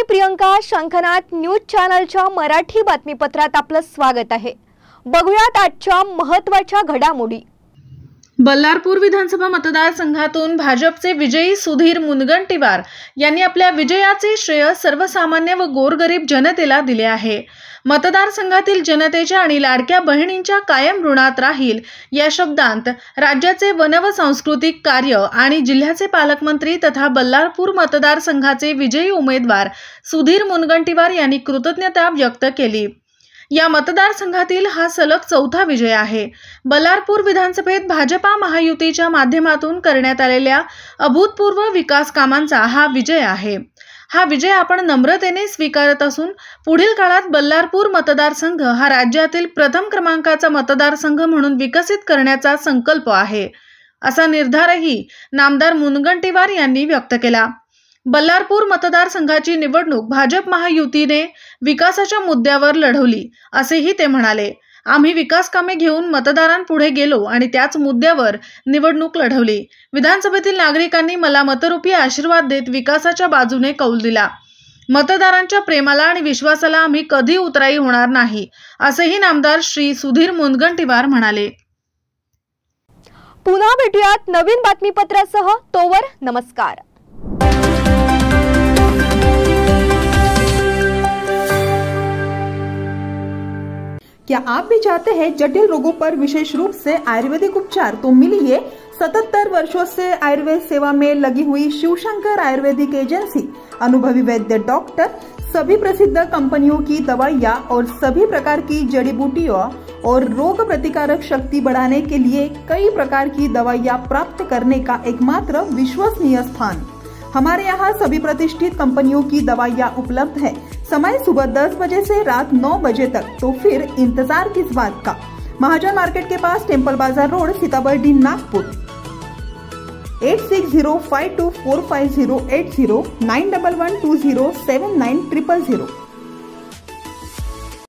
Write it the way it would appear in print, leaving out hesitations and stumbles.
मी प्रियंका. शंखनाद न्यूज चॅनलच्या मराठी बातमीपत्रात आपलं स्वागत आहे. बघूयात आजच्या महत्त्वाच्या घडामोडी. बल्लारपूर विधानसभा मतदारसंघातून भाजपचे विजयी सुधीर मुनगंटीवार यांनी आपल्या विजयाचे श्रेय सर्वसामान्य व गोरगरीब जनतेला दिले आहे. मतदारसंघातील जनतेच्या आणि लाडक्या बहिणींच्या कायम ऋणात राहील या शब्दांत राज्याचे वन व सांस्कृतिक कार्य आणि जिल्ह्याचे पालकमंत्री तथा बल्लारपूर मतदारसंघाचे विजयी उमेदवार सुधीर मुनगंटीवार यांनी कृतज्ञता व्यक्त केली. या मतदारसंघातील हा सलग चौथा विजय आहे. बल्लारपूर विधानसभेत भाजपा महायुतीच्या माध्यमातून करण्यात आलेल्या अभूतपूर्व विकास कामांचा हा विजय आहे. हा विजय आपण नम्रतेने स्वीकारत असून पुढील काळात बल्लारपूर मतदारसंघ हा राज्यातील प्रथम क्रमांकाचा मतदारसंघ म्हणून विकसित करण्याचा संकल्प आहे, असा निर्धारही नामदार मुनगंटीवार यांनी व्यक्त केला. बल्लारपूर मतदारसंघाची निवडणूक भाजप महायुतीने विकासाच्या मुद्द्यावर लढवली असेही ते म्हणाले. आम्ही विकास कामे घेऊन मतदारांपुढे गेलो आणि त्याच मुद्द्यावर निवडणूक लढवली. विधानसभेतील नागरिकांनी मला मतरूपी आशीर्वाद देत विकासाच्या बाजूने कौल दिला. मतदारांच्या प्रेमाला आणि विश्वासाला आम्ही कधी उतराई होणार नाही, असेही नामदार श्री सुधीर मुनगंटीवार म्हणाले. पुन्हा भेटूयात नवीन बातमीपत्रासह. तोवर नमस्कार. क्या आप भी चाहते हैं जटिल रोगों पर विशेष रूप से आयुर्वेदिक उपचार? तो मिलिए 77 वर्षों से आयुर्वेद सेवा में लगी हुई शिवशंकर आयुर्वेदिक एजेंसी. अनुभवी वैद्य डॉक्टर, सभी प्रसिद्ध कंपनियों की दवाइयाँ और सभी प्रकार की जड़ी बूटियों और रोग प्रतिकारक शक्ति बढ़ाने के लिए कई प्रकार की दवाइयाँ प्राप्त करने का एकमात्र विश्वसनीय स्थान. हमारे यहाँ सभी प्रतिष्ठित कंपनियों की दवाइयाँ उपलब्ध है. समय सुबह 10 बजे से रात 9 बजे तक. तो फिर इंतजार किस बात का? महाजन मार्केट के पास टेम्पल बाजार रोड, सीताबर्डी, नागपुर. 8605245080 9112079000.